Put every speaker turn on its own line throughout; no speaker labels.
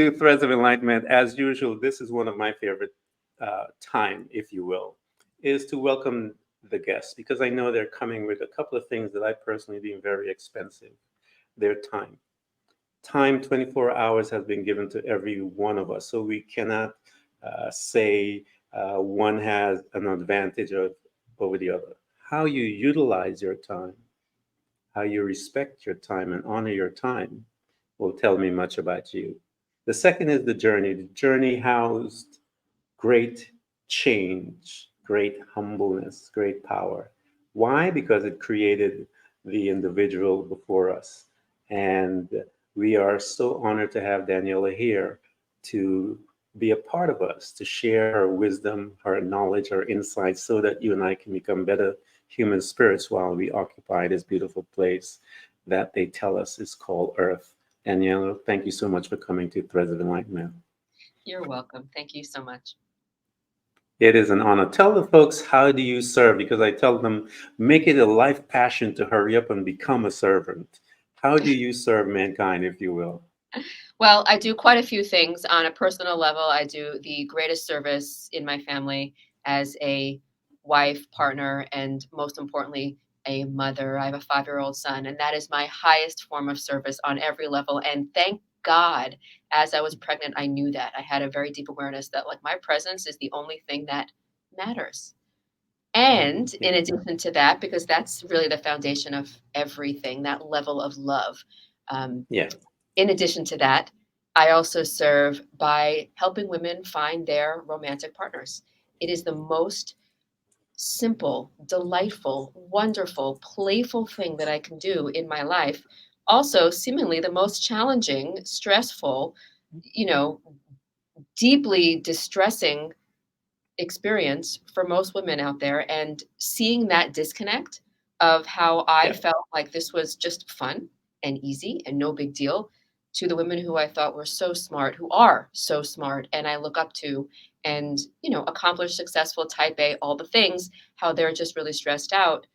to Threads of Enlightenment. As usual, this is one of my favorite time, if you will, is to welcome the guests because I know they're coming with a couple of things that I personally deem very expensive. Their time. Time, 24 hours has been given to every one of us. So we cannot say one has an advantage over the other. How you utilize your time, how you respect your time and honor your time will tell me much about you. The second is the journey. The journey housed great change, great humbleness, great power. Why? Because it created the individual before us. And we are so honored to have Daniella here to be a part of us, to share her wisdom, her knowledge, her insights, so that you and I can become better human spirits while we occupy this beautiful place that they tell us is called Earth. Daniela, thank you so much for coming to Threads of Enlightenment.
You're welcome. Thank you so much.
It is an honor. Tell the folks, how do you serve? Because I tell them, make it a life passion to hurry up and become a servant. How do you serve mankind, if you will?
Well, I do quite a few things on a personal level. I do the greatest service in my family as a wife, partner, and most importantly, a mother. I have a 5-year-old son, and that is my highest form of service on every level. And thank God, as I was pregnant, I knew that. I had a very deep awareness that, like, my presence is the only thing that matters. And in addition to that, because that's really the foundation of everything, that level of love. Um,
Yeah.
in addition to that, I also serve by helping women find their romantic partners. It is the most simple, delightful, wonderful, playful thing that I can do in my life. Also, seemingly the most challenging, stressful, you know, deeply distressing experience for most women out there. And seeing that disconnect of how I
Yeah.
felt like this was just fun and easy and no big deal, to the women who I thought were so smart, who are so smart, and I look up to, and accomplished, successful, type A, all the things, how they're just really stressed out.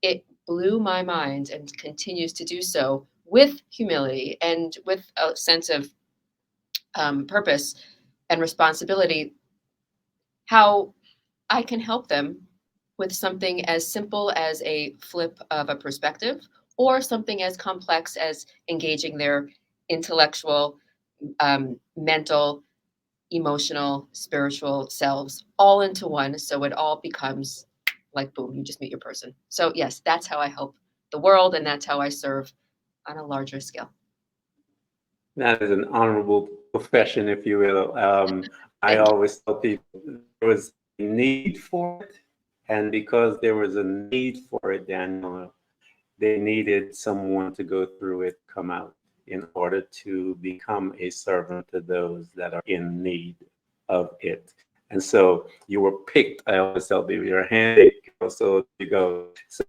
It blew my mind and continues to do so, with humility and with a sense of purpose and responsibility, how I can help them with something as simple as a flip of a perspective, or something as complex as engaging their intellectual, mental, emotional, spiritual selves all into one, so it all becomes like, boom, you just meet your person. So yes, that's how I help the world, and that's how I serve on a larger scale.
That is an honorable profession, if you will. I
Thank you.
always tell people there was a need for it. And because there was a need for it, Daniela, they needed someone to go through it, come out, in order to become a servant to those that are in need of it. And so you were picked. I always tell people you're handpicked. So there you go. So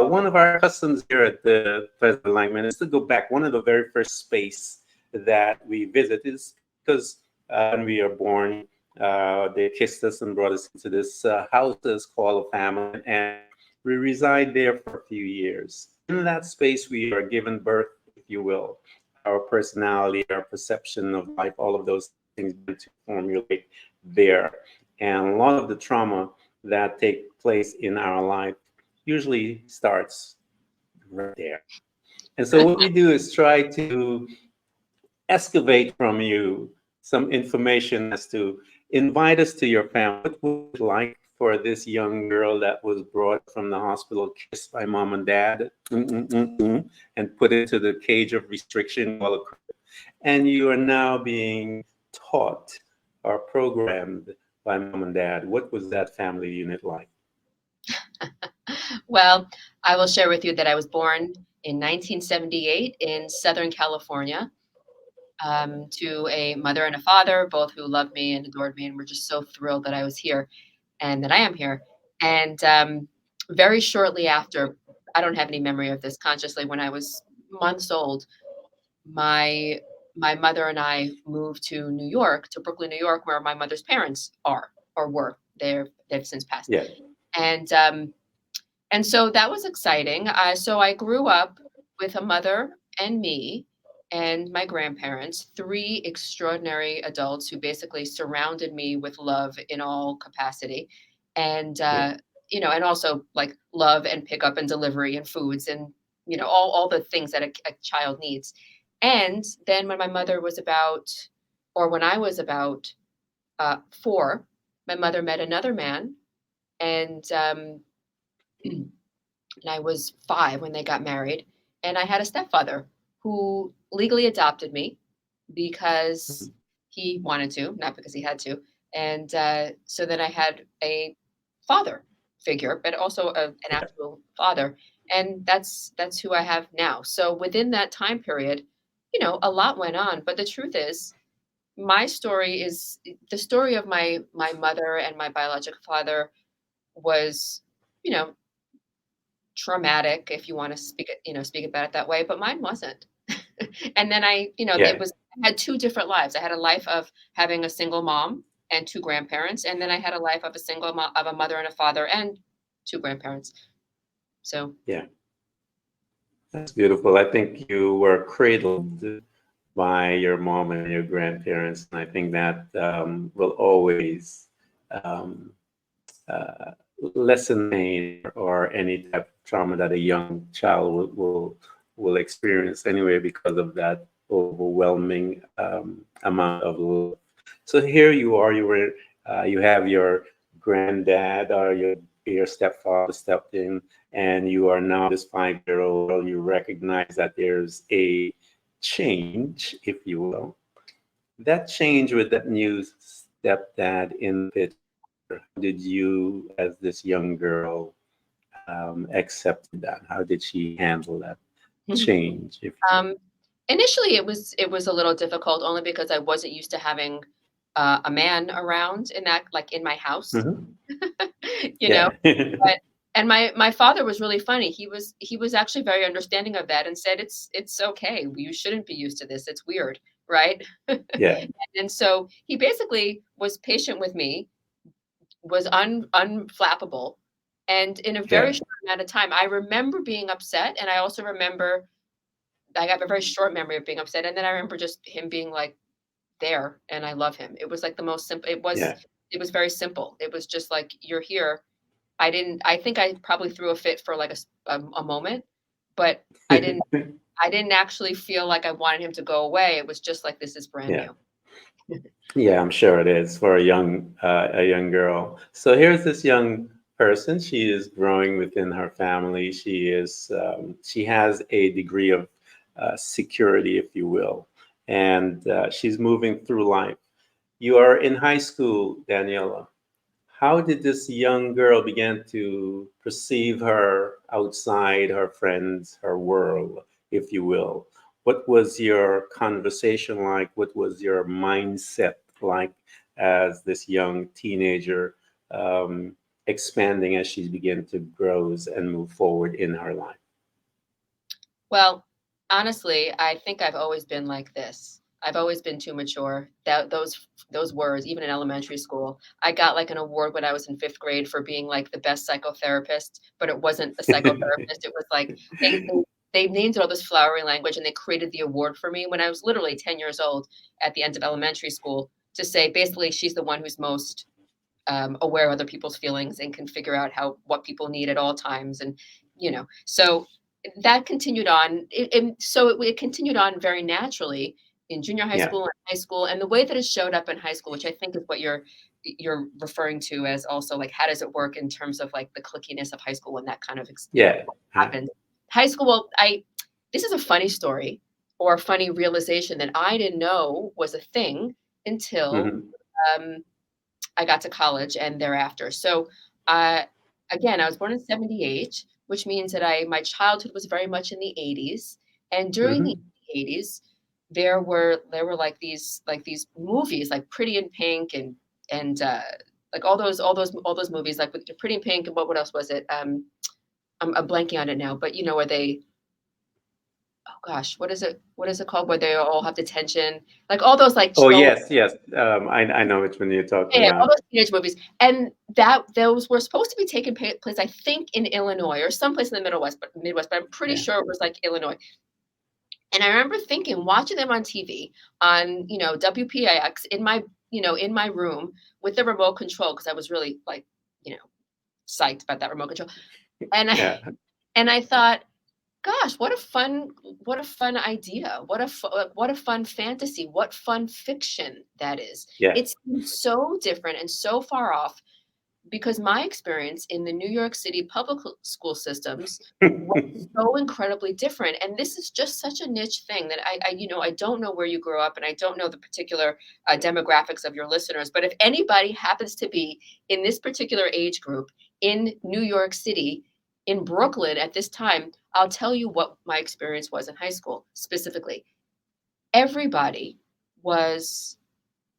one of our customs here at the Festival of Enlightenment is to go back. One of the very first space that we visit is because when we are born, they kissed us and brought us into this house that's called a family, and we reside there for a few years. In that space, we are given birth, if you will. Our personality, our perception of life, all of those things begin to formulate there. And a lot of the trauma that take place in our life usually starts right there. And so what we do is try to excavate from you some information as to invite us to your family. What was it like for this young girl that was brought from the hospital, kissed by mom and dad, and put into the cage of restriction, and you are now being taught or programmed by mom and dad? What was that family unit like?
Well, I will share with you that I was born in 1978 in Southern California, to a mother and a father, both who loved me and adored me, and were just so thrilled that I was here and that I am here. And very shortly after, I don't have any memory of this consciously, when I was months old, my my mother and I moved to New York, to Brooklyn, New York, where my mother's parents are or were. They've since passed.
Yeah.
And and so that was exciting. So I grew up with a mother and me, and my grandparents, three extraordinary adults who basically surrounded me with love in all capacity. And,
Yeah.
and also like love and pickup and delivery and foods and, all the things that a child needs. And then when my mother was about, or when I was about 4, my mother met another man. And, and I was 5 when they got married. And I had a stepfather who legally adopted me because
Mhm.
he wanted to, not because he had to. And so then I had a father figure, but also an
Yeah.
actual father. And that's who I have now. So within that time period, a lot went on. But the truth is, my story is the story of my mother and my biological father was, you know, traumatic if you want to speak about it that way, but mine wasn't. And then it
Yeah.
was I had 2 different lives. I had a life of having a single mom and 2 grandparents, and then I had a life of of a mother and a father and 2 grandparents. So,
Yeah. That's beautiful. I think you were cradled by your mom and your grandparents, and I think that will always um, uh, lessen pain or any type of trauma that a young child will experience anyway because of that overwhelming amount of love. So here you are. You have your granddad or your stepfather stepped in, and you are now this 5-year old. You recognize that there's a change, if you will. That change with that new stepdad in the picture, how did you, as this young girl, accept that? How did she handle that change, if you will?
um, initially it was a little difficult only because I wasn't used to having a man around in my house,
Hmm.
you know.
Yeah.
But and my father was really funny. He was actually very understanding of that and said it's okay. You shouldn't be used to this. It's weird, right?
Yeah.
And so he basically was patient with me, was unflappable, and in a very
Yeah.
short amount of time, I remember being upset, and I also remember I have a very short memory of being upset, and then I remember just him being like there, and I love him. It was like the most simple.
Yeah.
It was very simple. It was just like you're here. I think I probably threw a fit for like a moment, but I didn't actually feel like I wanted him to go away. It was just like, this is brand
Yeah.
new.
Yeah, I'm sure it is for a young girl. So here's this young person. She is growing within her family. She has a degree of security, if you will, and she's moving through life. You are in high school, Daniela. How did this young girl begin to perceive her outside her friends, her world, if you will? What was your conversation like? What was your mindset like as this young teenager um, expanding as she began to grow and move forward in her life?
Well, honestly, I think I've always been like this. I've always been too mature. Those words, even in elementary school, I got like an award when I was in 5th grade for being like the best psychotherapist, but it wasn't a psychotherapist. It was like they named it all this flowery language and they created the award for me when I was literally 10 years old at the end of elementary school to say basically she's the one who's most aware of other people's feelings and can figure out what people need at all times. And so that continued on. It continued on very naturally in junior high
Yeah,
school and high school, and the way that it showed up in high school, which I think is what you're referring to as also like how does it work in terms of like the clickiness of high school when that kind of
yeah, yeah.
happened. High school, well, I this is a funny story or a funny realization that I didn't know was a thing until
Hmm.
um, I got to college and thereafter. So, uh, again, I was born in '78, which means that my childhood was very much in the '80s. And during the
Hmm.
'80s, there were like these movies like Pretty in Pink and like all those movies like with Pretty in Pink and what else was it? I'm blanking on it now, but where they oh gosh, what is it called where they all have detention? Like all those like
Oh,
all
yes, yes. I know which one you're talking
Yeah, all
about.
those teenage movies, and that those were supposed to be taking place, I think, in Illinois or someplace in the Middle West, but Midwest, but I'm pretty
Yeah.
sure it was like Illinois. And I remember thinking, watching them on TV, on, WPIX, in my room with the remote control, because I was really like, you know, psyched about that remote control. And I
Yeah.
and I thought, gosh, what a fun idea. What a fun fantasy. What fun fiction that is.
Yeah.
It seems so different and so far off, because my experience in the New York City public school systems was so incredibly different. And this is just such a niche thing that I don't know where you grew up, and I don't know the particular demographics of your listeners. But if anybody happens to be in this particular age group in New York City, in Brooklyn at this time, I'll tell you what my experience was in high school specifically. Everybody was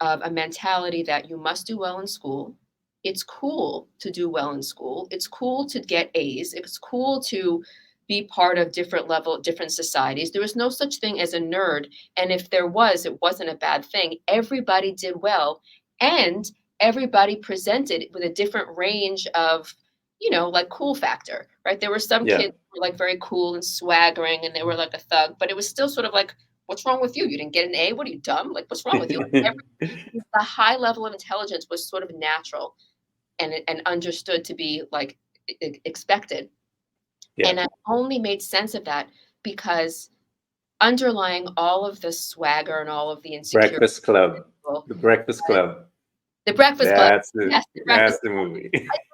of a mentality that you must do well in school. It's cool to do well in school. It's cool to get A's. It's cool to be part of different societies. There was no such thing as a nerd. And if there was, it wasn't a bad thing. Everybody did well. And everybody presented with a different range of, like cool factor, right? There were some
Yeah.
kids who were like very cool and swaggering, and they were like a thug, but it was still sort of like, what's wrong with you? You didn't get an A? What are you, dumb? Like, what's wrong with you? The high level of intelligence was sort of natural and understood to be like expected.
Yeah.
And I only made sense of that because underlying all of the swagger and all of the insecurity,
Breakfast Club. The Breakfast Club.
the Breakfast Club,
That's the
yes, the
that's
Breakfast
the movie.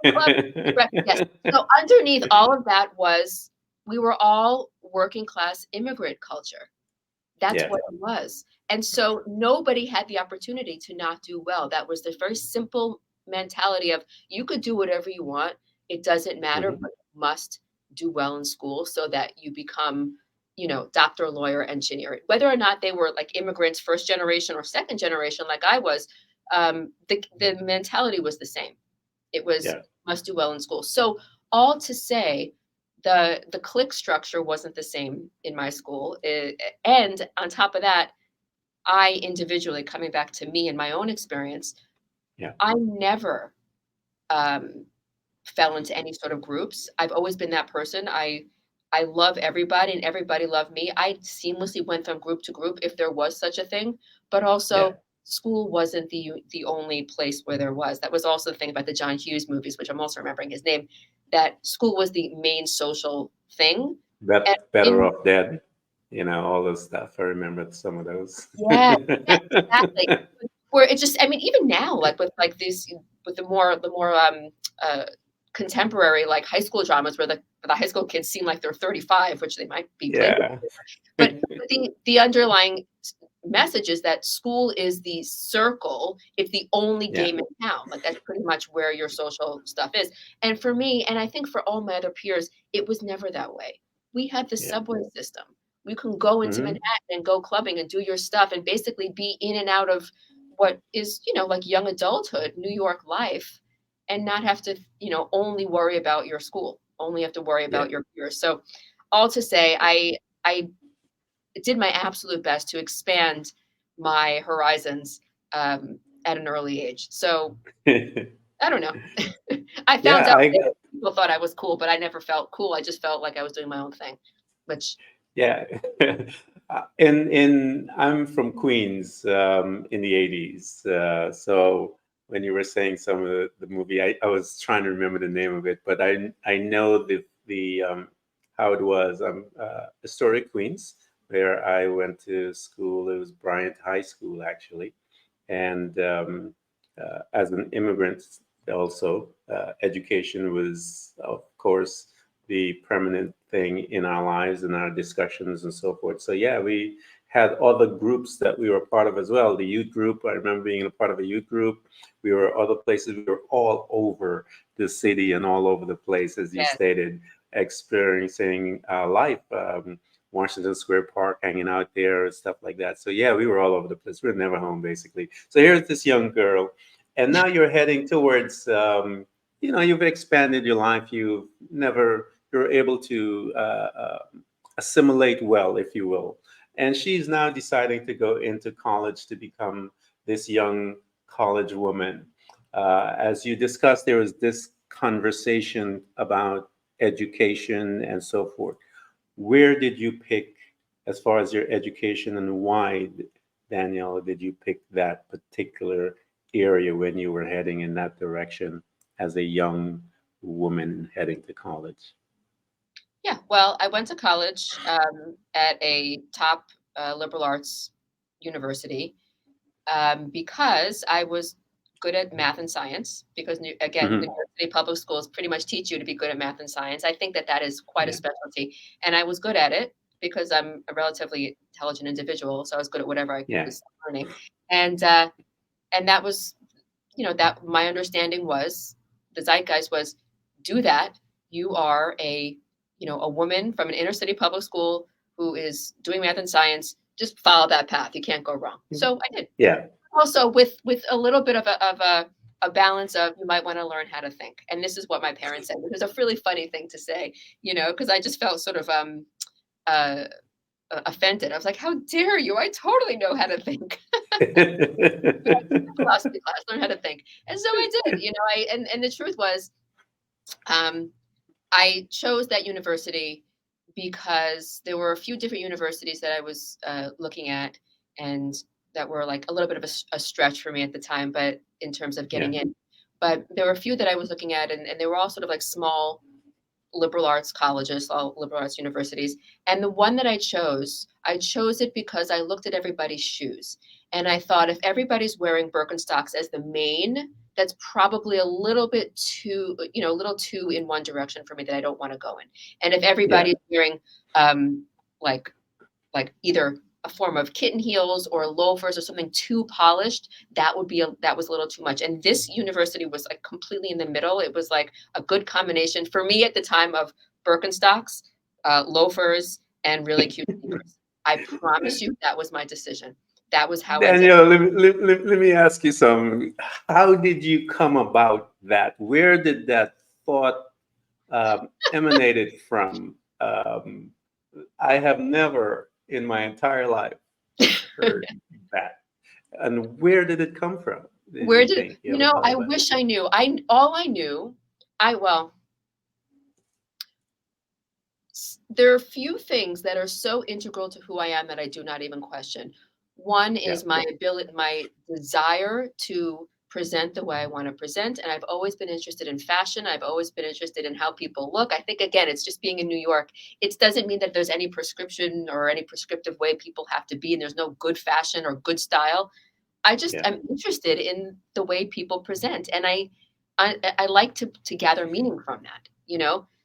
Club, yes. So underneath all of that was, we were all working class immigrant culture. That's
Yeah.
what it was. And so nobody had the opportunity to not do well. That was the very simple mentality of, you could do whatever you want. It doesn't matter,
Mhm.
but you must do well in school so that you become, doctor, lawyer, engineer. Whether or not they were like immigrants, first generation or second generation, like I was, the mentality was the same. It was,
Yeah.
must do well in school. So all to say, the clique structure wasn't the same in my school. And on top of that, I individually, coming back to me and my own experience,
Yeah.
I never um, fell into any sort of groups. I've always been that person. I love everybody and everybody loved me. I seamlessly went from group to group if there was such a thing, but
Yeah.
also school wasn't the only place where there was. That was also the thing about the John Hughes movies, which I'm also remembering his name, that school was the main social thing. And
Better
in
off dead. All those stuff. I remember some of those.
Yeah, yes, exactly. Where it just, I mean, even now, like with like these, with the more uh, contemporary like high school dramas, where the high school kids seem like they're 35, which they might be playing with.
Yeah.
But the underlying message is that school is the circle. It's the only
Yeah.
game in town. Like that's pretty much where your social stuff is. And for me, and I think for all my other peers, it was never that way. We had the
Yeah.
subway system. You can go into
Hmm.
Manhattan and go clubbing and do your stuff and basically be in and out of what is, like young adulthood, New York life, and not have to, only worry about your school, only have to worry
Yeah.
about your peers. So all to say, I did my absolute best to expand my horizons at an early age. So I don't know. I found
Yeah.
out
I
later people thought I was cool, but I never felt cool. I just felt like I was doing my own thing, which
Yeah. In I'm from Queens in the 80s. So when you were saying some of the movie, I was trying to remember the name of it, but I know the how it was. I'm historic Queens, where I went to school. It was Bryant High School, actually. And as an immigrant, also, education was, of course, the permanent thing in our lives and our discussions and so forth. So, yeah, we had other groups that we were part of as well. The youth group, I remember being a part of a youth group. We were other places, we were all over the city and all over the place, as you
yes,
stated, experiencing life. Washington Square Park, hanging out there and stuff like that. So yeah, we were all over the place. We were never home basically. So here's this young girl, and now you're heading towards. You've expanded your life. You're able to assimilate well, if you will. And she's now deciding to go into college to become this young college woman. As you discussed, there was this conversation about education and so forth. Where did you pick as far as your education, and why, Danielle, did you pick that particular area when you were heading in that direction as a young woman heading to college?
Yeah, well, I went to college at a top liberal arts university because I was good at math and science. Because again,
Hmm.
university public schools pretty much teach you to be good at math and science. I think that that is quite a
Yeah,
specialty, and I was good at it because I'm a relatively intelligent individual. So I was good at whatever I
yeah,
was learning, and that was, that my understanding was the zeitgeist was do that. You are a woman from an inner city public school who is doing math and science. Just follow that path. You can't go wrong. So I did.
yeah.
Also, with a little bit of a balance of you might want to learn how to think. And this is what my parents said, which is a really funny thing to say, because I just felt sort of uh, offended. I was like, how dare you? I totally know how to think. Philosophy class, learn how to think. And so I did, and the truth was, um, I chose that university because there were a few different universities that I was looking at, and that were like a little bit of a stretch for me at the time, but in terms of
Yeah,
getting in. But there were a few that I was looking at, and they were all sort of like small liberal arts colleges, all liberal arts universities. And the one that I chose it because I looked at everybody's shoes. And I thought if everybody's wearing Birkenstocks as the main, that's probably a little bit too, a little too in one direction for me that I don't want to go in. And if
yeah.
everybody's wearing um, like either a form of kitten heels or loafers or something too polished, that was a little too much. And this university was like completely in the middle. It was like a good combination for me at the time of Birkenstocks, loafers, and really cute sneakers. I promise you that was my decision. That was how I did.
Danielle, let me ask you something. How did you come about that? Where did that thought emanated from? I have never in my entire life heard that. And where did it come from? Did
Where
you
did
think? You ever thought
I
about it?
wish I knew. I knew. I well, there are few things that are so integral to who I am that I do not even question. One
Yeah,
is my ability, my desire to present the way I want to present. And I've always been interested in fashion. I've always been interested in how people look. I think, again, it's just being in New York. It doesn't mean that there's any prescription or any prescriptive way people have to be, and there's no good fashion or good style.
yeah,
I'm interested in the way people present, and I like to gather meaning from that,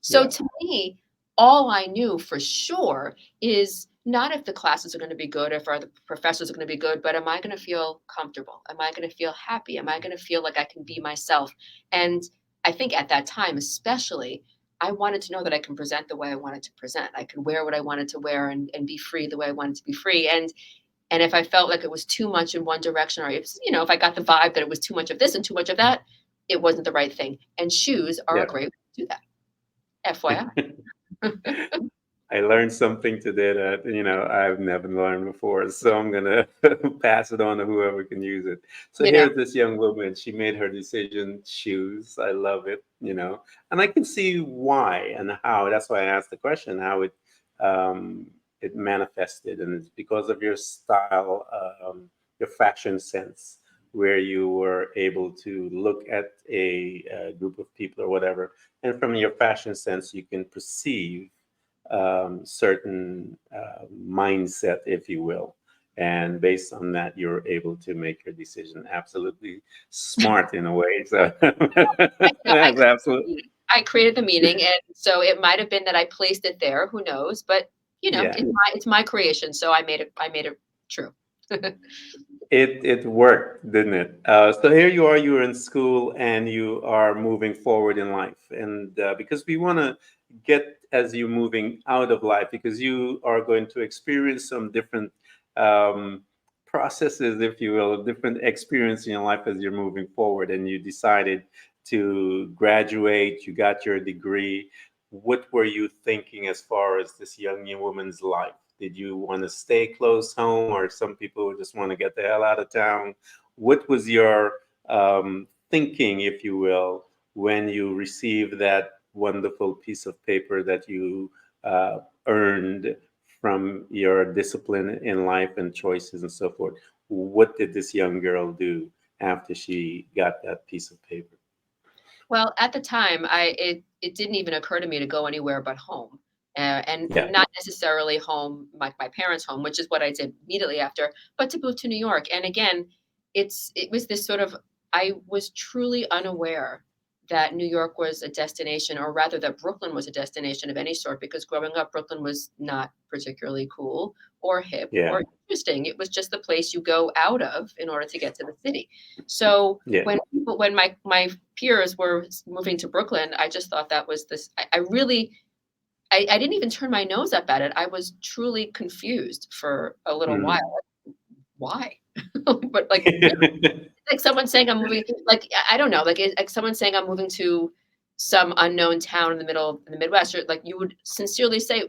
So
yeah,
to me, all I knew for sure is not if the classes are going to be good, if the professors are going to be good, but am I going to feel comfortable? Am I going to feel happy? Am I going to feel like I can be myself? And I think at that time, especially, I wanted to know that I can present the way I wanted to present. I could wear what I wanted to wear and be free the way I wanted to be free. And if I felt like it was too much in one direction, or if I got the vibe that it was too much of this and too much of that, it wasn't the right thing. And shoes are a
yeah.
great way to do that. FYI.
I learned something today that I've never learned before, so I'm gonna pass it on to whoever can use it. So
You know,
here's this young woman. She made her decision. Shoes. I love it, and I can see why and how. That's why I asked the question how um, it manifested, and it's because of your style, your fashion sense, where you were able to look at a group of people or whatever, and from your fashion sense, you can perceive certain mindset, if you will. And based on that, you're able to make your decision. Absolutely smart in a way. So
I
that's
created the
absolutely,
meaning. I created the meaning, and so it might have been that I placed it there. Who knows? But
yeah.
it's my creation, so I made it true.
It worked, didn't it? So here you are. You are in school and you are moving forward in life, and because we want to get as you moving out of life, because you are going to experience some different um, processes, if you will, different experience in your life as you're moving forward, and you decided to graduate. You got your degree. What were you thinking as far as this young woman's life? Did you want to stay close home, or some people just want to get the hell out of town? What was your thinking, if you will, when you received that wonderful piece of paper that you earned from your discipline in life and choices and so forth. What did this young girl do after she got that piece of paper?
Well, at the time, it didn't even occur to me to go anywhere but home, and
Yeah,
not necessarily home, like my parents' home, which is what I did immediately after, but to move to New York. And again, it was this sort of, I was truly unaware that New York was a destination, or rather that Brooklyn was a destination of any sort, because growing up, Brooklyn was not particularly cool or hip
yeah,
or interesting. It was just the place you go out of in order to get to the city. So
yeah.
when my peers were moving to Brooklyn, I just thought that was this. I really, I didn't even turn my nose up at it. I was truly confused for a little while.
Mm.
Why? But like, really? Like someone saying I'm moving, like, I don't know, like, like someone saying I'm moving to some unknown town in the middle of the Midwest, or like you would sincerely say,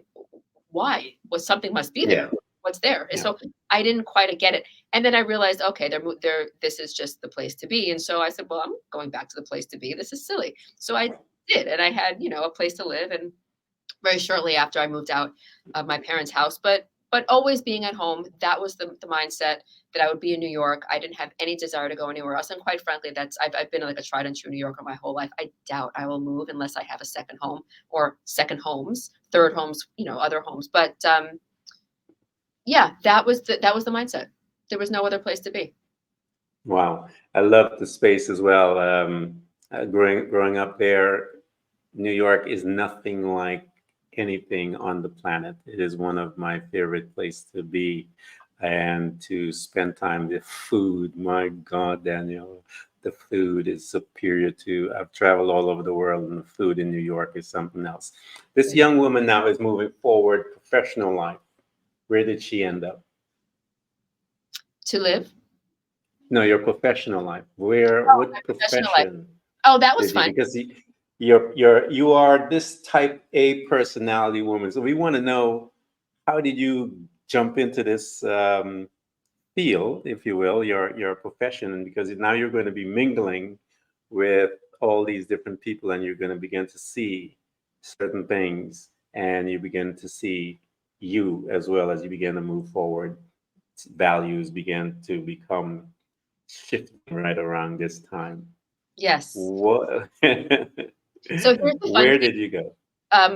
why? Well, something must be
Yeah,
there. What's there? And
yeah,
so I didn't quite get it. And then I realized, okay, this is just the place to be. And so I said, well, I'm going back to the place to be. This is silly. So I did. And I had, a place to live. And very shortly after I moved out of my parents' house, but always being at home, that was the mindset that I would be in New York. I didn't have any desire to go anywhere else. And quite frankly, I've been like a tried and true New Yorker my whole life. I doubt I will move unless I have a second home, or second homes, third homes, other homes. But yeah, that was the mindset. There was no other place to be.
wow. I love the space as well. Growing up there, New York is nothing like anything on the planet. It is one of my favorite places to be and to spend time. The food, my God, Daniel, the food is superior to. I've traveled all over the world, and the food in New York is something else. This young woman now is moving forward, professional life. Where did she end up?
To live.
No, your professional life. Where,
Oh, my
what
professional life.
profession
Oh, that was
did you?
fun.
Because you are this type A personality woman. So we want to know, how did you jump into this field, if you will, your profession? And because now you're going to be mingling with all these different people, and you're going to begin to see certain things, and you begin to see you as well as you begin to move forward. Values begin to become shifting right around this time.
Yes.
What?
So here's the fun
Where
thing.
did you go?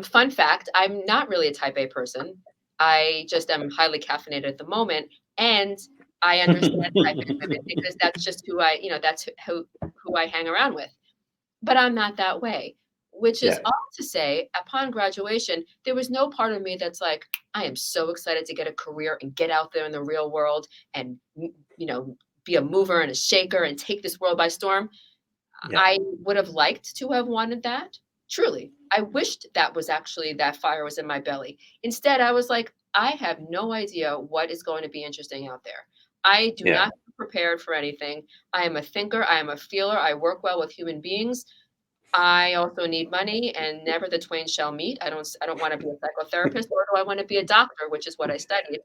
Fun fact, I'm not really a type A person. I just am highly caffeinated at the moment, and I understand type A women because that's just who that's who I hang around with. But I'm not that way, which is
Yeah,
all to say, upon graduation, there was no part of me that's like, I am so excited to get a career and get out there in the real world and, be a mover and a shaker and take this world by storm.
yeah,
I would have liked to have wanted that. Truly. I wished that fire was in my belly. Instead, I was like, I have no idea what is going to be interesting out there. I do
yeah,
not feel prepared for anything. I am a thinker. I am a feeler. I work well with human beings. I also need money, and never the twain shall meet. I don't want to be a psychotherapist, or do I want to be a doctor, which is what I studied.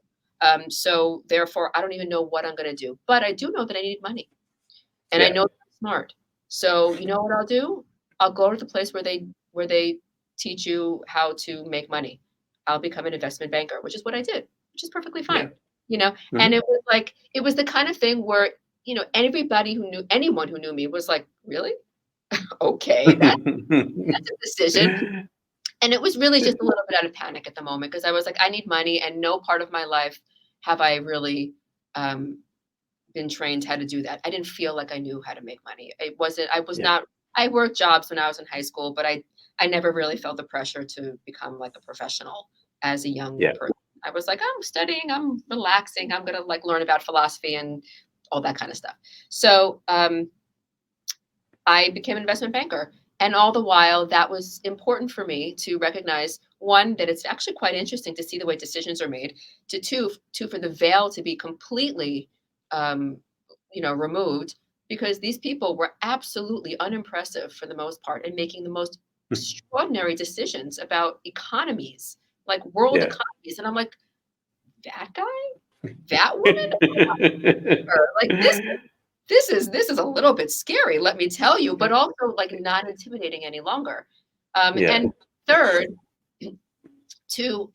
So therefore, I don't even know what I'm going to do. But I do know that I need money. And I
yeah,
know I'm smart. So you know what I'll do? I'll go to the place where they teach you how to make money. I'll become an investment banker, which is what I did, which is perfectly
yeah.
fine. And
Hmm.
it was the kind of thing where, everybody who knew anyone who knew me was like, really? Okay, that's a decision. And it was really just a little bit out of panic at the moment because I was like, I need money, and no part of my life have I really um, been trained how to do that. I didn't feel like I knew how to make money. It wasn't I was
Yeah,
not I worked jobs when I was in high school, but I never really felt the pressure to become like a professional as a young
yeah,
person. I was like, I'm studying, I'm relaxing, I'm gonna like learn about philosophy and all that kind of stuff. So I became an investment banker. And all the while, that was important for me to recognize, one, that it's actually quite interesting to see the way decisions are made. To two, for the veil to be completely, um, removed, because these people were absolutely unimpressive for the most part and making the most extraordinary decisions about economies, like world
yeah.
economies. And I'm like, that guy, that woman, her. Like this is a little bit scary, let me tell you, but also like not intimidating any longer.
Yeah,
And third, to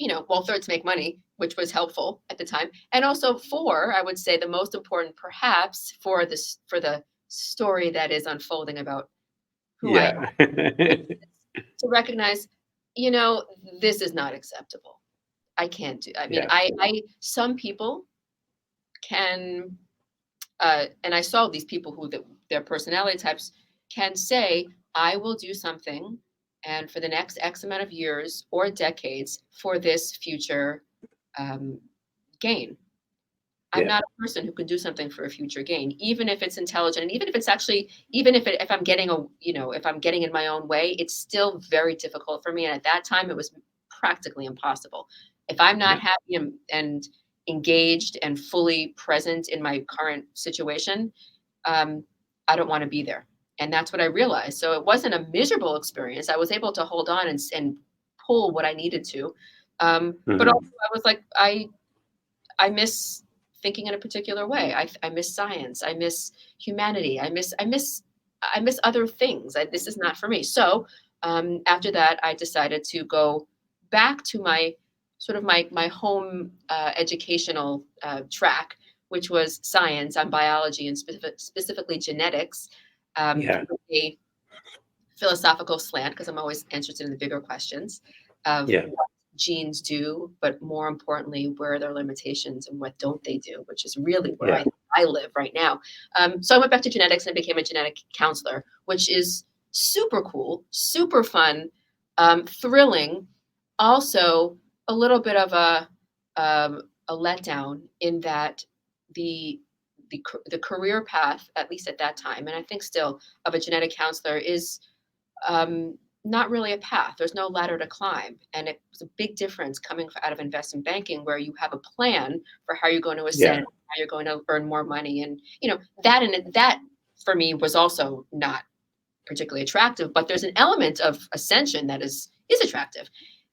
make money. which was helpful at the time. And also four, I would say the most important perhaps for this, for the story that is unfolding about who I
Yeah.
am, to recognize, you know, this is not acceptable. I can't do, I mean,
Yeah.
some people can, and I saw these people who their personality types can say, I will do something and for the next X amount of years or decades for this future um, gain. I'm
Yeah.
not a person who can do something for a future gain, even if it's intelligent, and even if it's actually, even if I'm getting a, you know, if I'm getting in my own way, it's still very difficult for me. And at that time, it was practically impossible. If I'm not
Yeah.
happy and engaged and fully present in my current situation, um, I don't want to be there. And that's what I realized. So it wasn't a miserable experience. I was able to hold on and pull what I needed to. But also
Hmm.
I was like, I miss thinking in a particular way. I miss science. I miss humanity. I miss other things. This is not for me. So after that, I decided to go back to my sort of my home educational track, which was science on biology and specifically genetics,
Yeah.
with a philosophical slant because I'm always interested in the bigger questions of
Yeah.
what genes do, but more importantly, where are their limitations and what don't they do, which is really where
Yeah.
I live right now. So I went back to genetics and became a genetic counselor, which is super cool, super fun, thrilling. Also, a little bit of a letdown in that the the career path, at least at that time, and I think still, of a genetic counselor is not really a path. There's no ladder to climb. And it was a big difference coming out of investment banking where you have a plan for how you're going to ascend,
Yeah.
how you're going to earn more money. And, you know, that for me was also not particularly attractive, but there's an element of ascension that is attractive.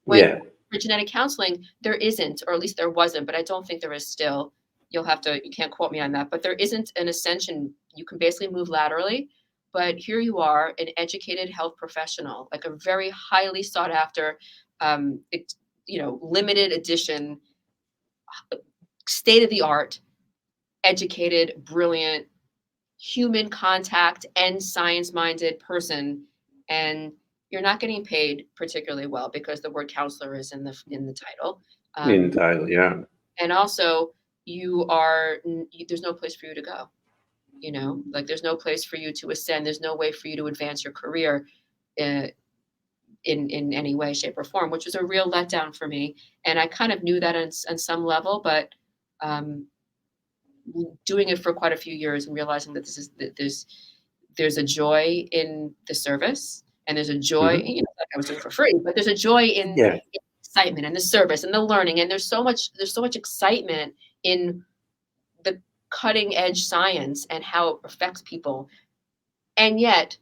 When
Yeah.
for genetic counseling, there isn't, or at least there wasn't, but I don't think there is still. You can't quote me on that, but there isn't an ascension. You can basically move laterally, but here you are, an educated health professional, like a very highly sought after, it's, you know, limited edition, state of the art, educated, brilliant, human contact and science minded person, and you're not getting paid particularly well because the word counselor is in the title, um,
Entirely. Yeah.
and also you are there's no place for you to go, you know, like there's no place for you to ascend, there's no way for you to advance your career uh, in any way shape or form, which was a real letdown for me. And I kind of knew that on some level, but um, doing it for quite a few years and realizing that there's a joy in the service and there's a joy,
Hmm.
you know, like I was doing for free, but there's a joy
Yeah.
in excitement and the service and the learning. And there's so much excitement in the cutting edge science and how it affects people. And yet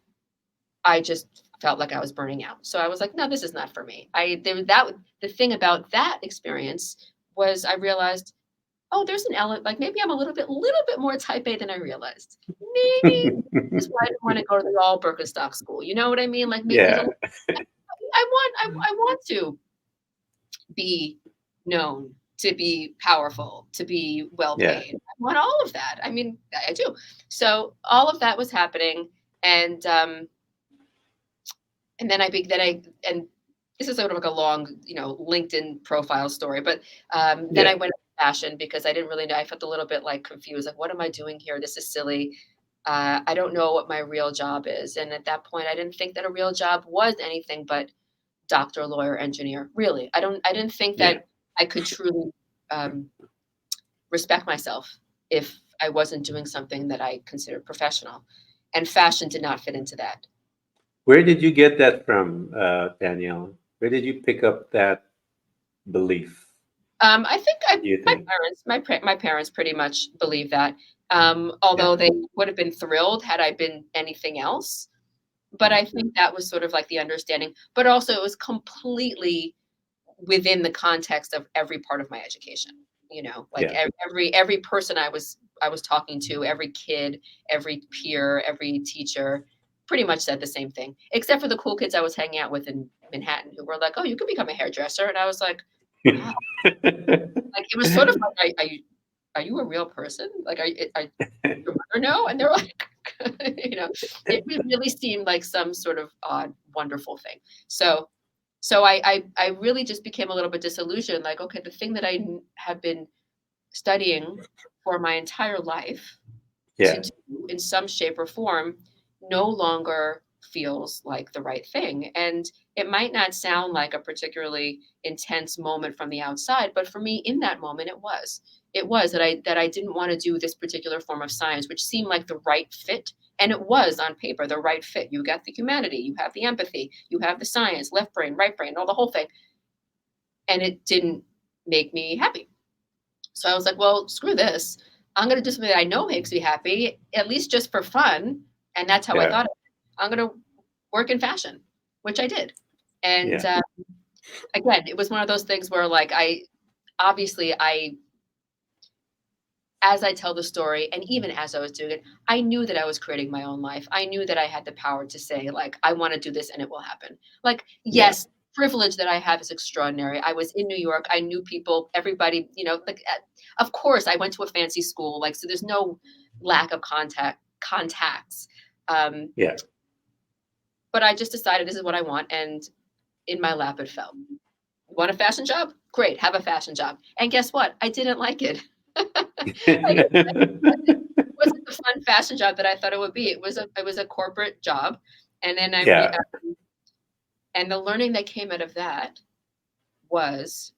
I just felt like I was burning out. So I was like, no, this is not for me. The thing about that experience was I realized, oh, there's an element, like maybe I'm a little bit more type A than I realized. Maybe this is why I didn't want to go to the all Birkenstock school. You know what I mean? Like maybe there's
Yeah.
I want to be known, to be powerful, to be well
Yeah.
paid. I want all of that. I mean, I do. So all of that was happening, and then and this is sort of like a long, you know, LinkedIn profile story, but then I
Yeah.
went into fashion because I didn't really know. I felt a little bit like confused, like what am I doing here? This is silly. I don't know what my real job is, and at that point, I didn't think that a real job was anything but doctor, lawyer, engineer. Really, I didn't think
Yeah.
that I could truly um, respect myself if I wasn't doing something that I considered professional, and fashion did not fit into that.
Where did you get that from, Danielle? Where did you pick up that belief,
I think
do you
my
think?
my parents pretty much believe that.
Yeah.
Although they would have been thrilled had I been anything else, but I think that was sort of like the understanding. But also, it was completely within the context of every part of my education. You know, like
Yeah.
every person I was talking to, every kid, every peer, every teacher, pretty much said the same thing, except for the cool kids I was hanging out with in Manhattan who were like, "Oh, you could become a hairdresser," and I was like, wow. Like, it was sort of like, are you a real person? Like, are your mother know?" And they were like, you know, it really seemed like some sort of odd, wonderful thing. So I really just became a little bit disillusioned, like, okay, the thing that have been studying for my entire life to
Yeah.
do in some shape or form no longer feels like the right thing. And it might not sound like a particularly intense moment from the outside, but for me in that moment it was. It was that I didn't want to do this particular form of science, which seemed like the right fit. And it was on paper the right fit. You got the humanity, you have the empathy, you have the science, left brain, right brain, all the whole thing. And it didn't make me happy. So I was like, well, screw this. I'm going to do something that I know makes me happy, at least just for fun. And that's how I
Yeah.
thought of it. I'm going to work in fashion, which I did. And
Yeah.
again, it was one of those things where, like, obviously, as I tell the story, and even as I was doing it, I knew that I was creating my own life. I knew that I had the power to say, like, I want to do this and it will happen. Like,
Yeah.
yes, privilege that I have is extraordinary. I was in New York. I knew people, everybody, like, of course, I went to a fancy school. Like, so there's no lack of contacts. Um,
Yeah.
but I just decided this is what I want. And in my lap, it fell. You want a fashion job? Great, have a fashion job. And guess what? I didn't like it. Like, it wasn't the fun fashion job that I thought it would be. It was a corporate job, and then
Yeah.
and the learning that came out of that was,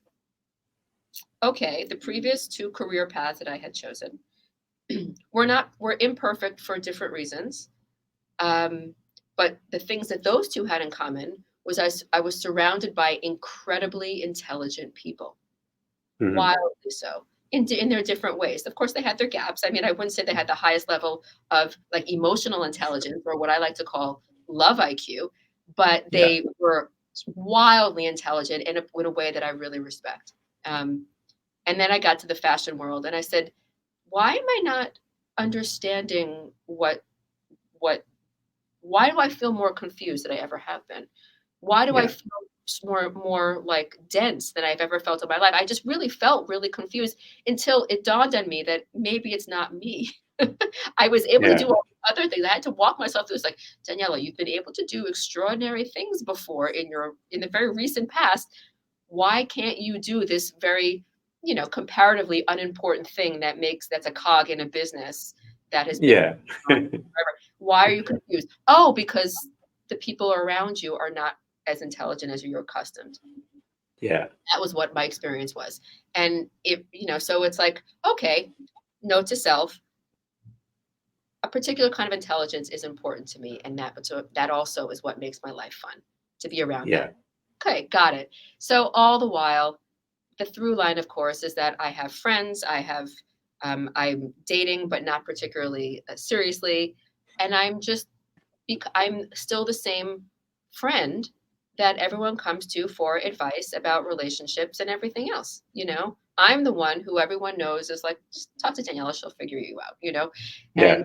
okay, the previous two career paths that I had chosen were imperfect for different reasons. Um, but the things that those two had in common was I was surrounded by incredibly intelligent people.
Mhm.
Wildly so, in their different ways. Of course, they had their gaps. I mean, I wouldn't say they had the highest level of, like, emotional intelligence, or what I like to call love IQ, but
Yeah.
they were wildly intelligent in a way that I really respect. Um, and then I got to the fashion world, and I said, "Why am I not understanding what why do I feel more confused than I ever have been? Why do I
Yeah.
feel more like dense than I've ever felt in my life?" I just really felt really confused until it dawned on me that maybe it's not me. I was able to
Yeah.
do all the other things. I had to walk myself through. It's like, Daniela, you've been able to do extraordinary things before in the very recent past. Why can't you do this very, comparatively unimportant thing that's a cog in a business that has been
Yeah.
on forever? Why are you confused? Oh, because the people around you are not as intelligent as you're accustomed.
Yeah.
That was what my experience was. And so it's like, okay, note to self, a particular kind of intelligence is important to me. And that also is what makes my life fun, to be around that.
Yeah.
Okay, got it. So all the while, the through line, of course, is that I have friends. I'm dating, but not particularly seriously. And I'm still the same friend that everyone comes to for advice about relationships and everything else. I'm the one who everyone knows is like, just talk to Daniela, she'll figure you out. And
Yeah.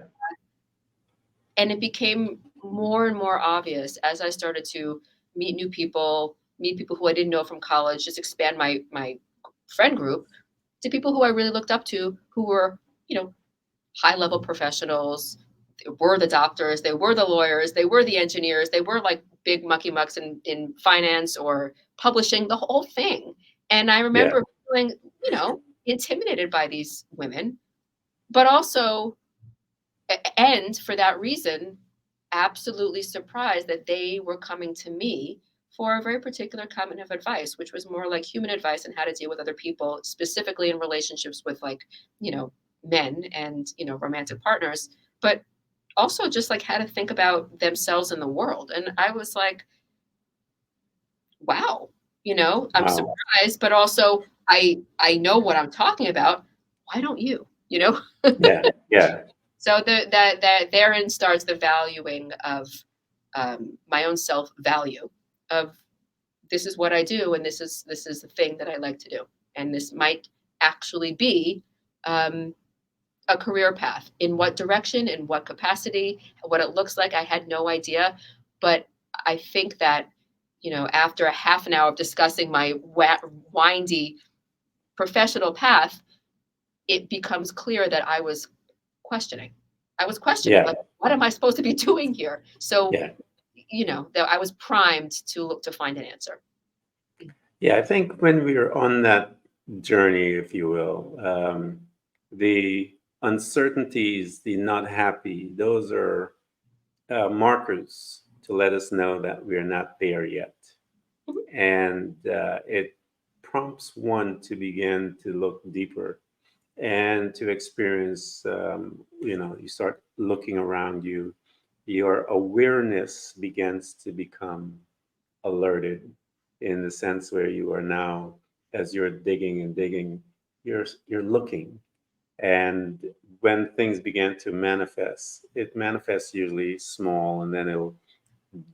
and it became more and more obvious as I started to meet people who I didn't know from college, just expand my friend group to people who I really looked up to, who were, high level professionals. They were the doctors, they were the lawyers, they were the engineers, they were like big mucky mucks in finance or publishing, the whole thing. And I
Yeah.
remember feeling, intimidated by these women, but also, and for that reason, absolutely surprised that they were coming to me for a very particular kind of advice, which was more like human advice on how to deal with other people, specifically in relationships with, like, men and, romantic partners, but also just like how to think about themselves in the world. And I was like, wow, I'm
Wow.
surprised, but also I know what I'm talking about. Why don't you?
Yeah. Yeah.
So that therein starts the valuing of, my own self value of, this is what I do, and this is the thing that I like to do, and this might actually be, um, a career path. In what direction, in what capacity, what it looks like, I had no idea, but I think that after a half an hour of discussing my windy professional path, it becomes clear that I was questioning. Like,
Yeah.
what am I supposed to be doing here? So,
Yeah.
that I was primed to look to find an answer.
Yeah. I think when we're on that journey, if you will, the uncertainties, the not happy, those are markers to let us know that we're not there yet.
Mhm.
And it prompts one to begin to look deeper and to experience, you start looking around you, your awareness begins to become alerted in the sense where you are now, as you're digging and digging, you're looking. And when things begin to manifest, it manifests usually small and then it'll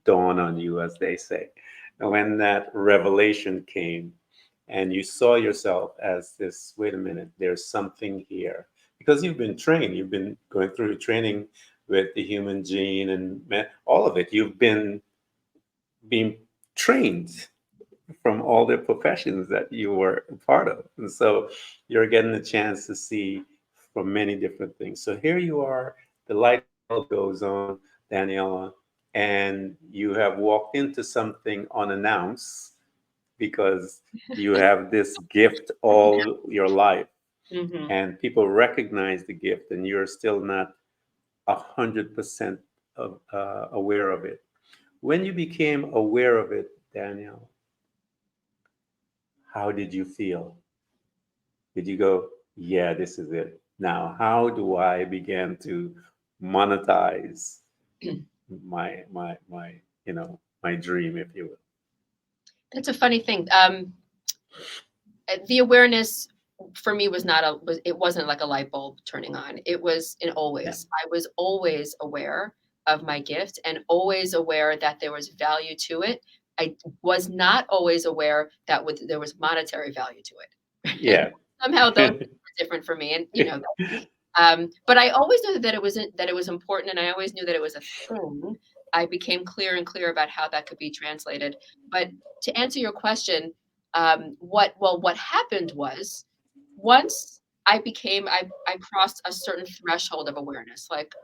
dawn on you, as they say. And when that revelation came and you saw yourself as this, wait a minute, there's something here. Because you've been trained, you've been going through training with the human gene and all of it. You've been being trained from all the professions that you were a part of. And so you're getting a chance to see from many different things. So here you are, the light bulb goes on, Daniela, and you have walked into something unannounced because you have this gift all your life
Mm-hmm.
and people recognize the gift and you're still not 100% aware of it. When you became aware of it, Danielle, how did you feel? Did you go, yeah, this is it? Now, how do I begin to monetize my dream, if you will?
That's a funny thing. The awareness for me it wasn't like a light bulb turning on. It was in
Yeah.
always. I was always aware of my gift and always aware that there was value to it. I was not always aware that there was monetary value to it.
Yeah.
Somehow those things were different for me, and but I always knew that it was important, and I always knew that it was a thing. I became clear and clear about how that could be translated. But to answer your question, what happened was once I crossed a certain threshold of awareness. Like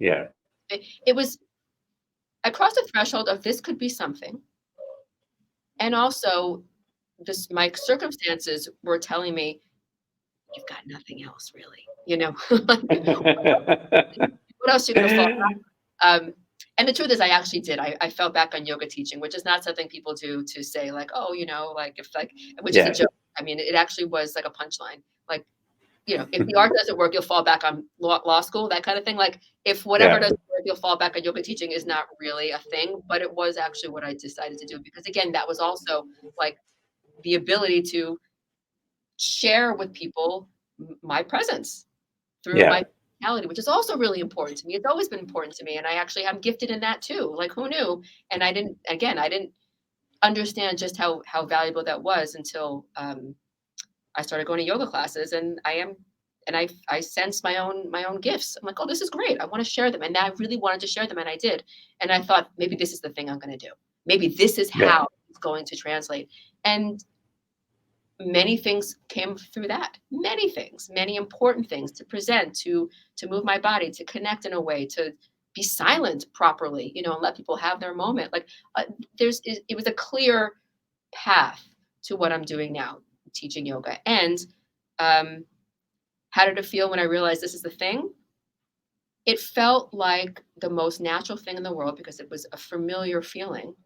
Yeah.
it was, I crossed a threshold of this could be something, and also this my circumstances were telling me you've got nothing else really, like what else are you gonna fall and the truth is I actually did. I fell back on yoga teaching, which is not something people do to say like, oh, like if like, which is a
Yeah.
joke. I mean, it actually was like a punchline. Like, if the art doesn't work, you'll fall back on law school, that kind of thing. Like if whatever
Yeah.
doesn't work, you'll fall back on yoga teaching is not really a thing, but it was actually what I decided to do because again, that was also like the ability to share with people my presence through my
Yeah.
personality, which is also really important to me. It's always been important to me. And I actually am gifted in that too. Like who knew? And I didn't understand just how valuable that was until I started going to yoga classes and I sensed my own gifts. I'm like, oh, this is great. I want to share them. And I really wanted to share them. And I did. And I thought maybe this is the thing I'm going to do. Maybe this is
Yeah.
how it's going to translate. And many things came through that, many things, many important things to present, to move my body, to connect in a way, to be silent properly, and let people have their moment. Like it was a clear path to what I'm doing now, teaching yoga. And um, how did it feel when I realized this is the thing? It felt like the most natural thing in the world because it was a familiar feeling.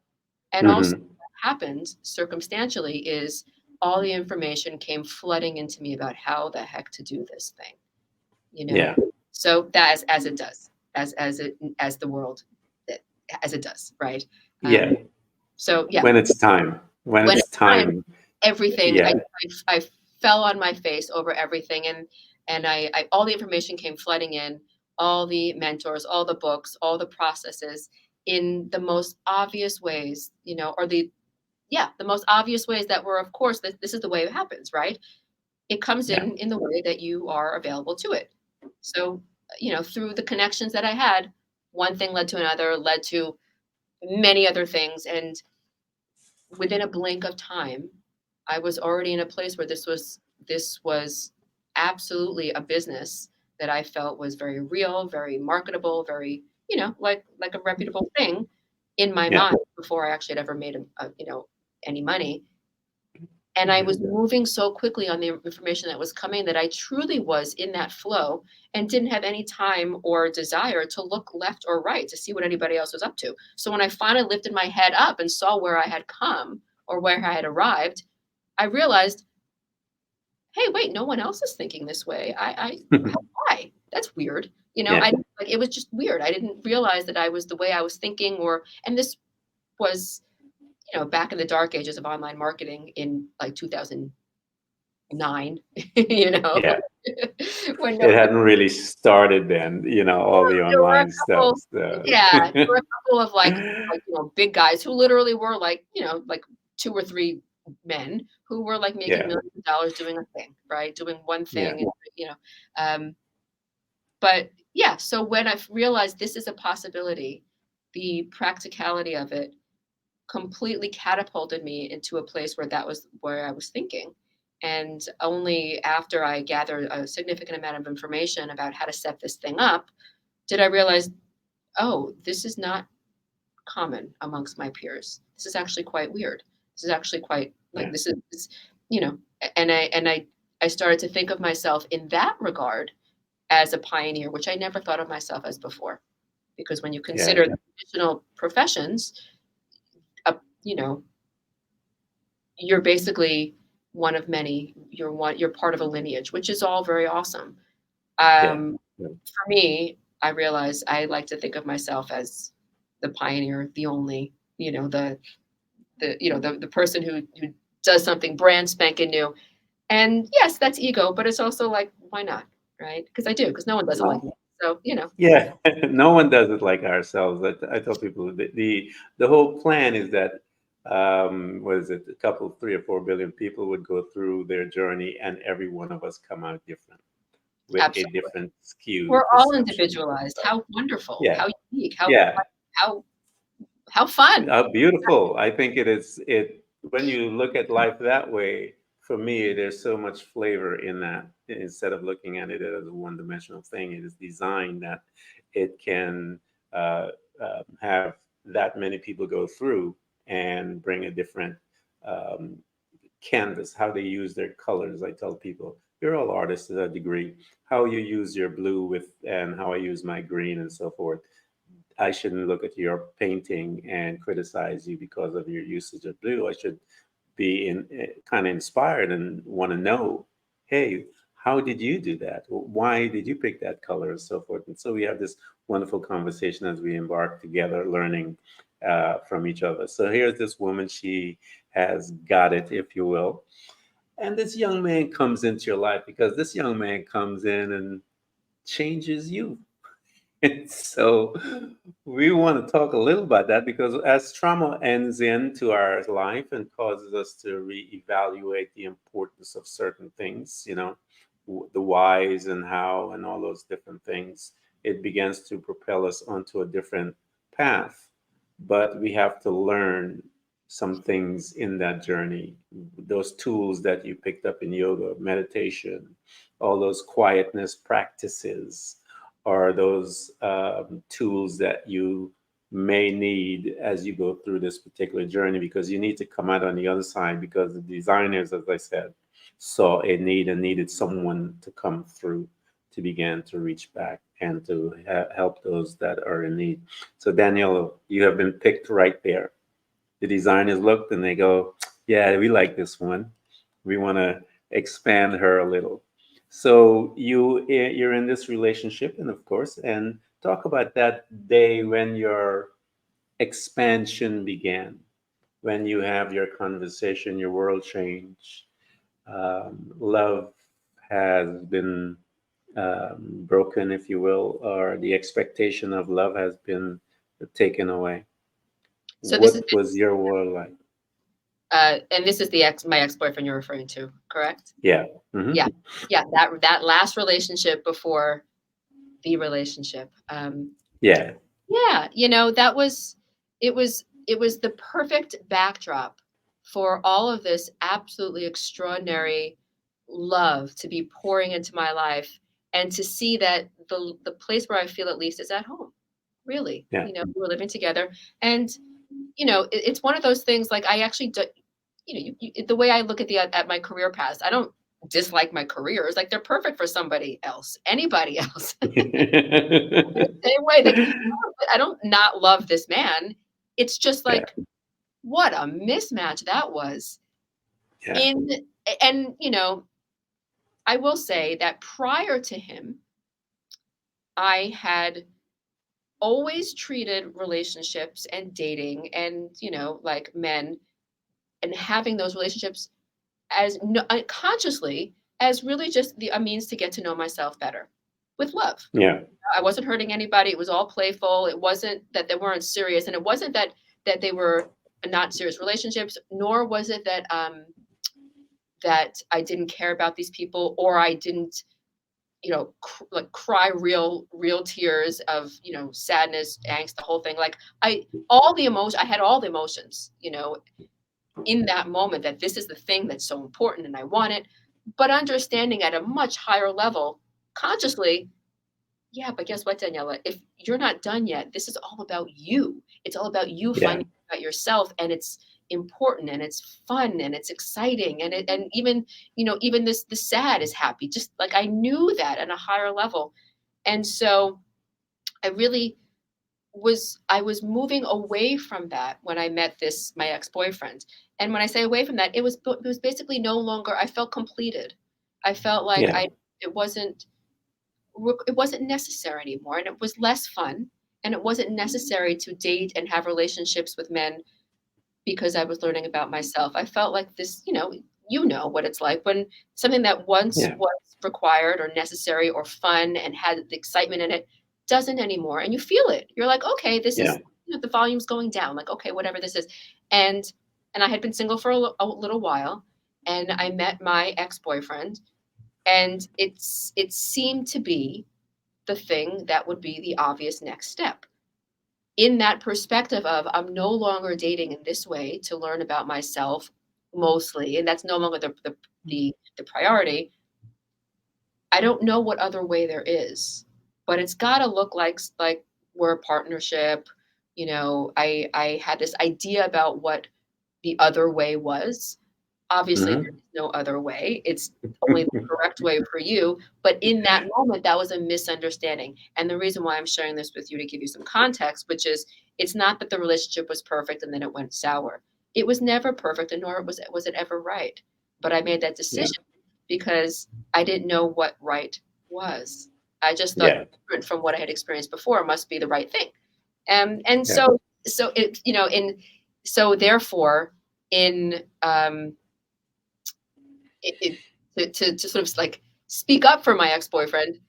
And also
Hmm.
what happened circumstantially is all the information came flooding into me about how the heck to do this thing, you know?
Yeah.
So that as it does, as the world, as it does, right?
Yeah.
So yeah,
When it's time. When
when
it's
it's time,
time.
everything,
Yeah.
I fell on my face over everything. And I all the information came flooding in, all the mentors, all the books, all the processes in the most obvious ways, or the most obvious ways that were, of course, this is the way it happens, right? It comes
Yeah.
in the way that you are available to it. So, through the connections that I had, one thing led to another, led to many other things. And within a blink of time, I was already in a place where this was absolutely a business that I felt was very real, very marketable, very, like a reputable thing in my
Yeah.
mind before I actually had ever made any money. And I was moving so quickly on the information that was coming that I truly was in that flow and didn't have any time or desire to look left or right to see what anybody else was up to. So when I finally lifted my head up and saw where I had come or where I had arrived, I realized, hey, wait, no one else is thinking this way. Why? That's weird.
Yeah.
It was just weird. I didn't realize that I was the way I was thinking, and this was, back in the dark ages of online marketing in like 2009,
Yeah.
when
It hadn't really started then, all the
there were a
online stuff.
couple,
So.
yeah, there were a couple of big guys who literally were like two or three men who were like making
Yeah.
millions of dollars doing a thing, right? Doing one
Yeah.
thing, and, um, but yeah, so when I've realized this is a possibility, the practicality of it completely catapulted me into a place where that was where I was thinking. And only after I gathered a significant amount of information about how to set this thing up did I realize, oh, this is not common amongst my peers. This is actually quite weird. This is actually quite like
Yeah.
this is, you know, and I started to think of myself in that regard as a pioneer, which I never thought of myself as before. Because when you
Yeah.
consider the traditional professions, you know, you're basically one of many. You're part of a lineage, which is all very awesome.
Yeah.
For me, I realize I like to think of myself as the pioneer, the only, the person who does something brand spanking new. And yes, that's ego, but it's also like, why not, right? Because I do, because no one does it like me. So
Yeah, no one does it like ourselves. I tell people the whole plan is that what is it? A couple, 3 or 4 billion people would go through their journey, and every one of us come out different with a
absolutely,
different skewed
we're all
perception of
individualized.
life.
How wonderful!
Yeah,
How unique!
yeah.
How how fun!
Beautiful. I think it is it when you look at life that way, for me, there's so much flavor in that. Instead of looking at it as a one-dimensional thing, it is designed that it can uh, have that many people go through and bring a different um, canvas, how they use their colors. I tell people, you're all artists to a degree. How you use your blue with and how I use my green and so forth. I shouldn't look at your painting and criticize you because of your usage of blue. I should be kind of inspired and want to know, hey, how did you do that? Why did you pick that color and so forth? And so we have this wonderful conversation as we embark together, learning from each other. So here's this woman, she has got it, if you will. And this young man comes into your life because this young man comes in and changes you. And so we want to talk a little about that because as trauma ends into our life and causes us to reevaluate the importance of certain things, the whys and how and all those different things, it begins to propel us onto a different path. But we have to learn some things in that journey. Those tools that you picked up in yoga, meditation, all those quietness practices are those tools that you may need as you go through this particular journey because you need to come out on the other side because the designers, as I said, saw a need and needed someone to come through to begin to reach back and to help those that are in need. So Daniela, you have been picked right there. The designers looked and they go, yeah, we like this one. We want to expand her a little. So you're in this relationship, and of course, and talk about that day when your expansion began, when you have your conversation, your world change. Love has been broken, if you will, or the expectation of love has been taken away.
So this is
What was your world like?
and this is my ex-boyfriend you're referring to, correct?
Yeah. Hmm.
Yeah, yeah. That last relationship before the relationship.
Yeah.
Yeah, that was it was the perfect backdrop for all of this absolutely extraordinary love to be pouring into my life, and to see that the place where I feel at least is at home. Really,
Yeah.
we're living together, and it's one of those things. Like, I actually do, the way I look at my career paths, I don't dislike my careers. Like, they're perfect for somebody else, anybody else. Same way, like, I don't not love this man. It's just
Yeah.
like, what a mismatch that was.
Yeah.
In and I will say that prior to him, I had always treated relationships and dating and, like, men and having those relationships as no consciously as really just a means to get to know myself better with love.
Yeah.
I wasn't hurting anybody. It was all playful. It wasn't that they weren't serious, and it wasn't that they were not serious relationships, nor was it that I didn't care about these people, or I didn't, like, cry real tears of, sadness, angst, the whole thing. Like, I had all the emotions, in that moment, that this is the thing that's so important and I want it, but understanding at a much higher level, consciously, yeah, but guess what, Daniela? If you're not done yet, this is all about you. It's all about you
Yeah.
finding out about yourself, and it's important and it's fun and it's exciting, and even, even the sad is happy. Just like, I knew that at a higher level. And so I really I was moving away from that when I met my ex-boyfriend. And when I say away from that, it was basically no longer, I felt completed. I felt like
Yeah.
it wasn't necessary anymore, and it was less fun, and it wasn't necessary to date and have relationships with men because I was learning about myself. I felt like this, what it's like when something that once
Yeah.
was required or necessary or fun and had the excitement in it doesn't anymore, and you feel it. You're like, okay, this
Yeah.
is, the volume's going down. Like, okay, whatever this is. and and I had been single for a little while, and I met my ex-boyfriend, and it seemed to be the thing that would be the obvious next step. In that perspective of, I'm no longer dating in this way to learn about myself mostly, and that's no longer the priority. I don't know what other way there is, but it's got to look like we're a partnership. I had this idea about what the other way was. Obviously, there
Hmm.
is no other way. It's only the correct way for you. But in that moment, that was a misunderstanding. And the reason why I'm sharing this with you, to give you some context, which is, it's not that the relationship was perfect and then it went sour. It was never perfect, and nor was it ever right. But I made that
Yeah.
decision because I didn't know what right was. I just thought,
Yeah.
different from what I had experienced before, must be the right thing. And
Yeah.
so it, in so therefore, in it to sort of like speak up for my ex-boyfriend,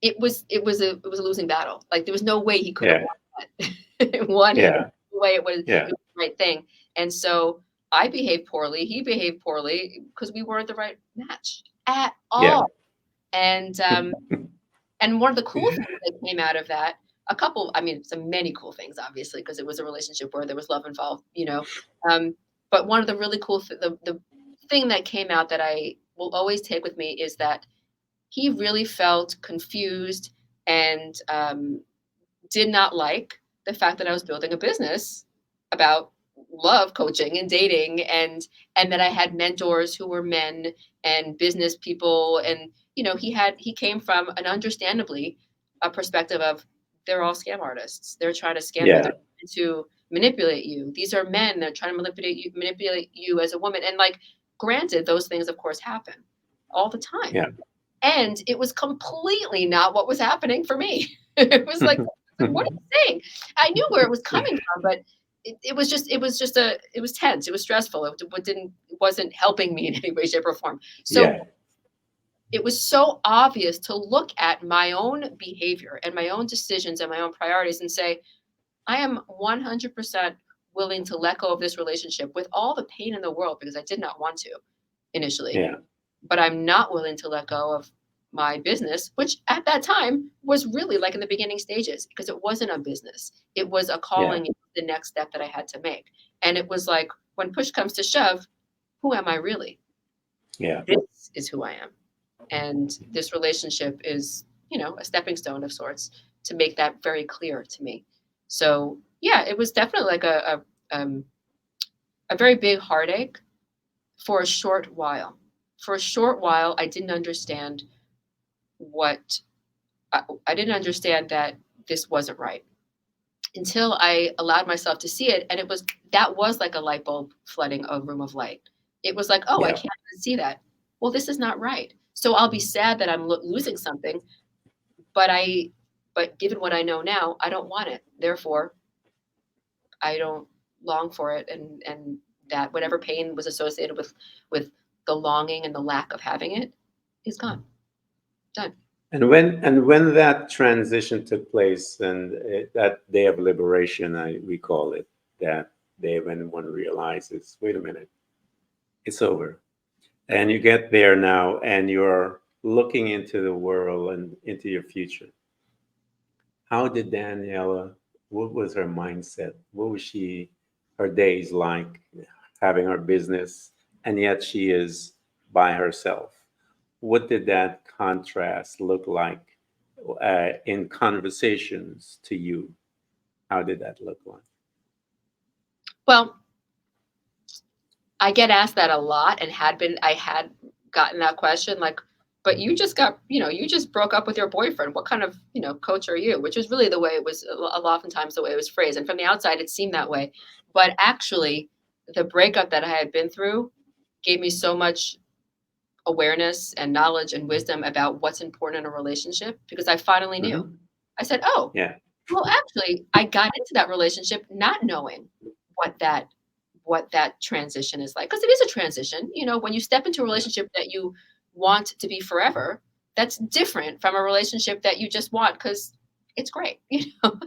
it was a losing battle. Like, there was no way he could have
Yeah.
won that. Won him
Yeah.
the way it
Yeah.
was the right thing. And so I behaved poorly, he behaved poorly, because we weren't the right match at
Yeah.
all. And one of the cool things that came out of that, I mean, so many cool things, obviously, because it was a relationship where there was love involved, but one of the really cool, the thing that came out that I will always take with me is that he really felt confused and did not like the fact that I was building a business about love coaching and dating, and that I had mentors who were men and business people. And he came from an understandably a perspective of, they're all scam artists. They're trying to scam you.
Yeah.
They're trying to manipulate you. These are men. They're trying to manipulate you as a woman. And, like, granted, those things of course happen all the time.
Yeah.
And it was completely not what was happening for me. It was like, what are you saying? I knew where it was coming from, but it was tense. It was stressful. It wasn't helping me in any way, shape, or form. So
Yeah.
it was so obvious to look at my own behavior and my own decisions and my own priorities and say, I am 100% willing to let go of this relationship with all the pain in the world, because I did not want to initially,
Yeah.
but I'm not willing to let go of my business, which at that time was really, like, in the beginning stages, because it wasn't a business. It was a
Yeah.
calling, it was the next step that I had to make. And it was like, when push comes to shove, who am I really?
Yeah.
This is who I am. And this relationship is, a stepping stone of sorts to make that very clear to me. So yeah, it was definitely like a very big heartache for a short while. For a short while, I didn't understand what I didn't understand that this wasn't right until I allowed myself to see it, and that was like a light bulb flooding a room of light. It was like, oh, I
Yeah.
can't even see that. Well, this is not right. So I'll be sad that I'm losing something, but given what I know now, I don't want it. Therefore, I don't long for it, and that whatever pain was associated with the longing and the lack of having it is gone. Done.
And when that transition took place, and that day of liberation, we call it that day when one realizes, wait a minute, it's over. And you get there now, and you're looking into the world and into your future. How did Daniela, what was her mindset? What was her days like, having her business, and yet she is by herself? What did that contrast look like in conversations to you? How did that look like?
Well, I get asked that a lot, and I had gotten that question, like, but you just broke up with your boyfriend. What kind of, coach are you? Which was really the way it was, oftentimes the way it was phrased. And from the outside, it seemed that way. But actually, the breakup that I had been through gave me so much awareness and knowledge and wisdom about what's important in a relationship because I finally knew.
Hmm.
I said, oh,
Yeah.
well, actually, I got into that relationship not knowing what that what that transition is like because it is a transition. When you step into a
Yeah.
relationship that you want to be forever, that's different from a relationship that you just want because it's great, for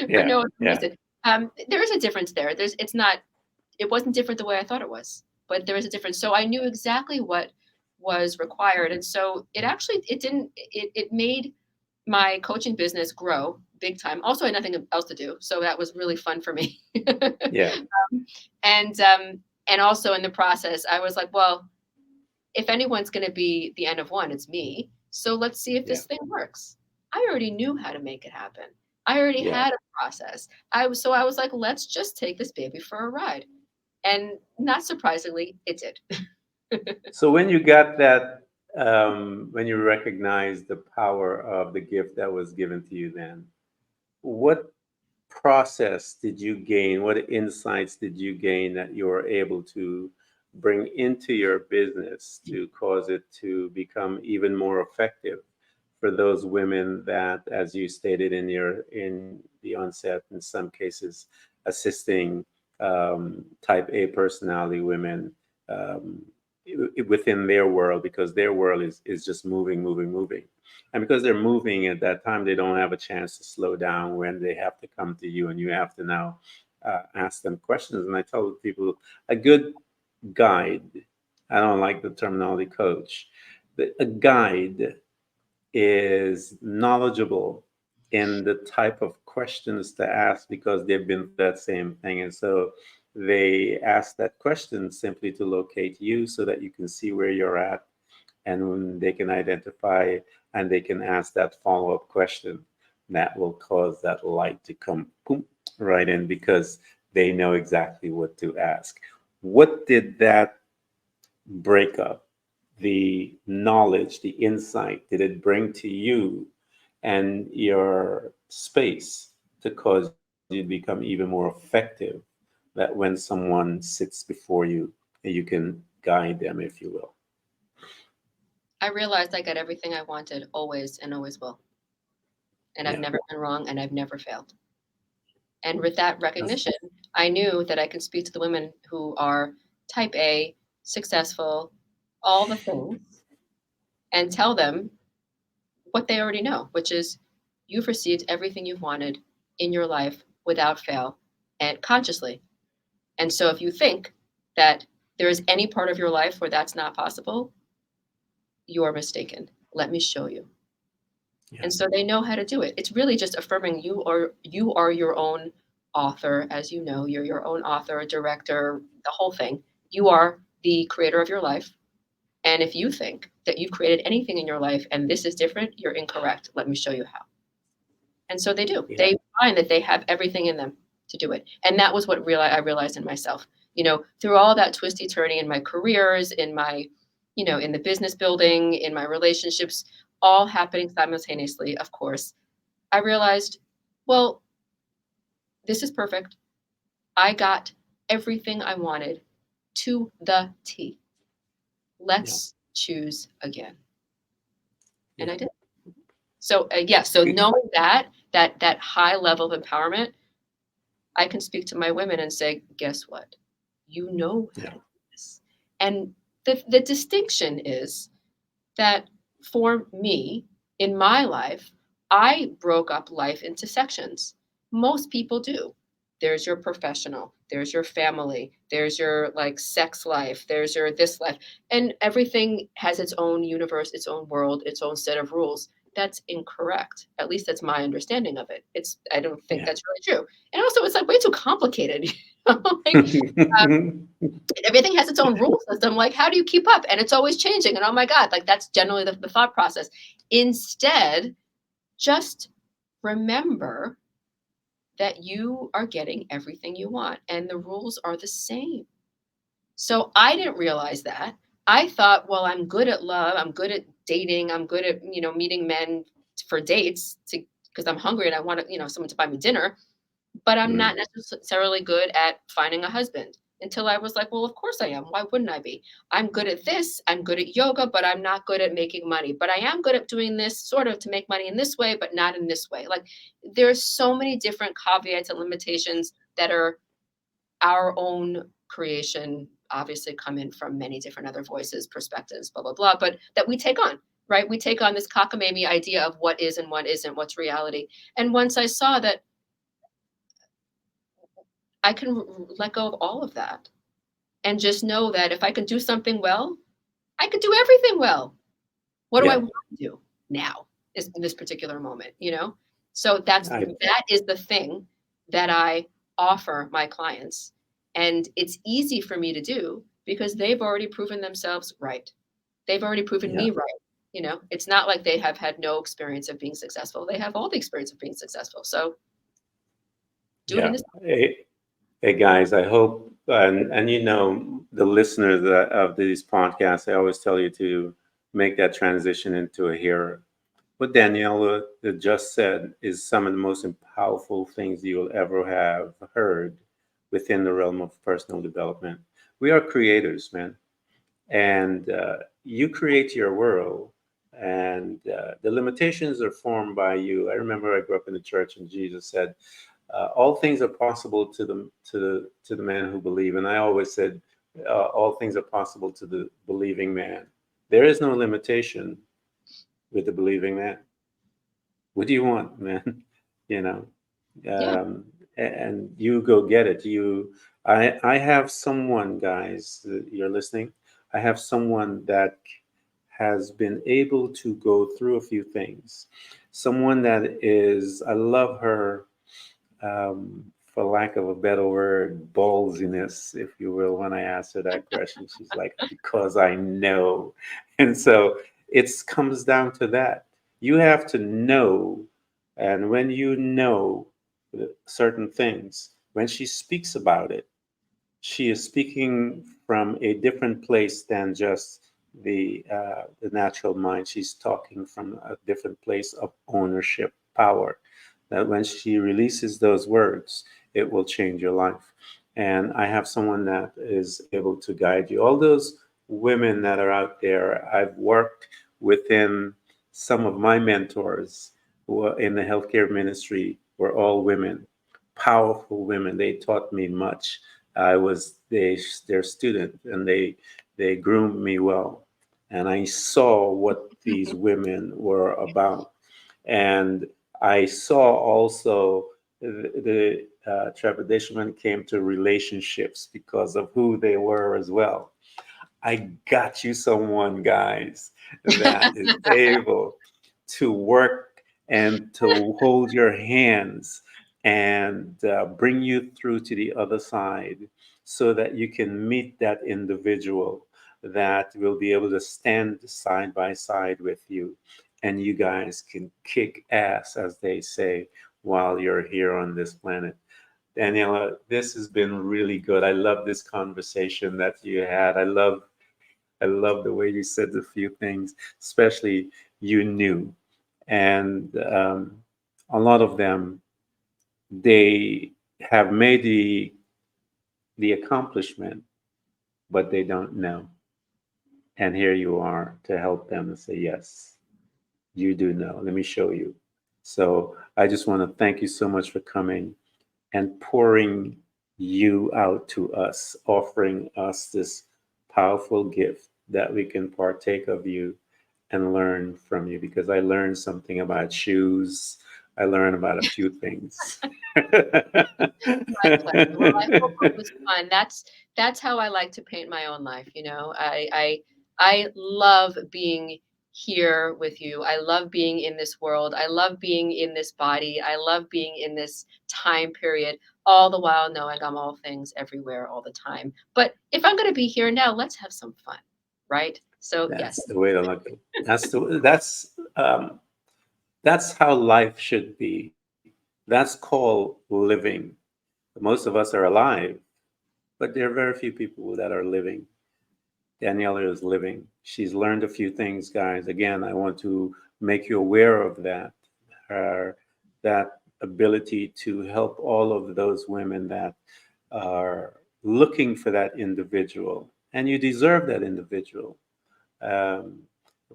Yeah.
no other
Yeah.
reason. There is a difference there. It wasn't different the way I thought it was, but there is a difference. So I knew exactly what was required, and so it didn't it made my coaching business grow big time. Also, I had nothing else to do, so that was really fun for me.
Yeah.
And and also in the process, I was like, well, if anyone's going to be the end of one, it's me. So let's see if
Yeah.
this thing works. I already knew how to make it happen. I already
Yeah.
had a process. I was like, let's just take this baby for a ride. And not surprisingly, it did.
So when you got that, when you recognized the power of the gift that was given to you, then what process did you gain? What insights did you gain that you were able to bring into your business to cause it to become even more effective for those women that, as you stated in the onset, in some cases, assisting type A personality women um, within their world because their world is just moving, moving, moving. And because they're moving at that time, they don't have a chance to slow down when they have to come to you and you have to now ask them questions. And I tell people a good guide, I don't like the terminology coach, but a guide is knowledgeable in the type of questions to ask because they've been through that same thing. And so they ask that question simply to locate you so that you can see where you're at and when they can identify and they can ask that follow-up question that will cause that light to come boom, right in because they know exactly what to ask. What did that breakup, the knowledge, the insight did it bring to you and your space to cause you to become even more effective? That when someone sits before you, you can guide them, if you will.
I realized I got everything I wanted always and always will. And I've
Yeah.
never been wrong and I've never failed. And with that
That's,
recognition, I knew that I could speak to the women who are type A, successful, all the things, and tell them what they already know, which is you've received everything you've wanted in your life without fail and consciously. And so if you think that there is any part of your life where that's not possible, you are mistaken. Let me show you.
yeah.
And so they know how to do it. It's really just affirming you are your own author, as you know, you're your own author, director, the whole thing. You are the creator of your life. And if you think that you've created anything in your life and this is different, you're incorrect. Let me show you how. And so they do.
Yeah.
They find that they have everything in them to do it. And that was what I realized in myself. Through all that twisty turning in my careers, in my, in the business building, in my relationships, all happening simultaneously, of course, I realized, well, this is perfect. I got everything I wanted to the T.
Yeah.
Let's choose again. And
Yeah.
I did. So so knowing that high level of empowerment, I can speak to my women and say, guess what? You know how
Yeah.
to do this. And the distinction is that for me, in my life, I broke up life into sections. Most people do. There's your professional, there's your family, there's your like sex life, there's your this life. And everything has its own universe, its own world, its own set of rules. That's incorrect. At least that's my understanding of it. I don't think
Yeah.
that's really true. And also it's like way too complicated. Like, everything has its own rule system. Like, how do you keep up? And it's always changing. And oh my God, like that's generally the thought process. Instead, just remember that you are getting everything you want and the rules are the same. So I didn't realize that. I thought, well, I'm good at love. I'm good at dating. I'm good at, meeting men for dates because I'm hungry and I want to, someone to buy me dinner. But I'm not
Mm.
necessarily good at finding a husband until I was like, well, of course I am. Why wouldn't I be? I'm good at this. I'm good at yoga, but I'm not good at making money. But I am good at doing this sort of to make money in this way, but not in this way. Like there's so many different caveats and limitations that are our own creation, obviously come in from many different other voices, perspectives, blah, blah, blah, but that we take on, right? We take on this cockamamie idea of what is and what isn't, what's reality. And once I saw that I can let go of all of that and just know that if I can do something well, I could do everything well. What do I
Yeah.
want to do now is in this particular moment? So that
I,
is the thing that I offer my clients. And it's easy for me to do because they've already proven themselves right. They've already proven
yeah.
me right. It's not like they have had no experience of being successful. They have all the experience of being successful. So do it in
Yeah.
this.
Hey guys, I hope, and the listeners of these podcasts, I always tell you to make that transition into a hearer. What Daniela just said is some of the most powerful things you'll ever have heard within the realm of personal development. We are creators, man, and you create your world, and the limitations are formed by you. I remember I grew up in the church, and Jesus said, all things are possible to the man who believe. And I always said, all things are possible to the believing man. There is no limitation with the believing man. What do you want, man? You know,
Yeah.
and you go get it. I have someone, guys, you're listening. I have someone that has been able to go through a few things. Someone that is, I love her, for lack of a better word, ballsiness, if you will. When I asked her that question, she's like, because I know. And so it comes down to that. You have to know. And when you know certain things, when she speaks about it, she is speaking from a different place than just the natural mind. She's talking from a different place of ownership, power. That when she releases those words, it will change your life. And I have someone that is able to guide you. All those women that are out there, I've worked within some of my mentors who are in the healthcare ministry were all women, powerful women. They taught me much. I was their student, and they groomed me well, and I saw what these women were about, and I saw also the trepidation when it came to relationships because of who they were as well. I got you someone, guys, that is able to work and to hold your hands and bring you through to the other side so that you can meet that individual that will be able to stand side by side with you, and you guys can kick ass, as they say, while you're here on this planet. Daniela, this has been really good. I love this conversation that you had. I love the way you said a few things, especially you knew. And a lot of them, they have made the accomplishment, but they don't know. And here you are to help them and say, yes, you do know. Let me show you. So I just want to thank you so much for coming and pouring you out to us, offering us this powerful gift that we can partake of you and learn from you, because I learned something about shoes. I learned about a few things.
My pleasure. Well, I hope it was fun. That's how I like to paint my own life, you know. I love being here with you. I love being in this world. I love being in this body. I love being in this time period, all the while knowing I'm all things everywhere all the time. But if I'm going to be here now, let's have some fun, right? So,
That's
yes.
the way to look at it. That's how life should be. That's called living. Most of us are alive, but there are very few people that are living. Daniela is living. She's learned a few things, guys. Again, I want to make you aware of that. Her that ability to help all of those women that are looking for that individual, and you deserve that individual. Um,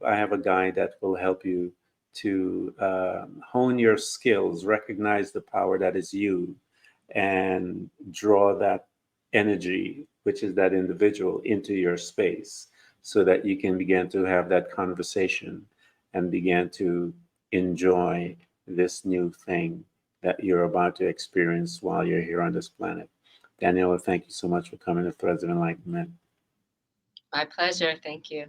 I have a guide that will help you to hone your skills, recognize the power that is you, and draw that energy, which is that individual, into your space so that you can begin to have that conversation and begin to enjoy this new thing that you're about to experience while you're here on this planet. Daniela, thank you so much for coming to Threads of Enlightenment.
My pleasure. Thank you.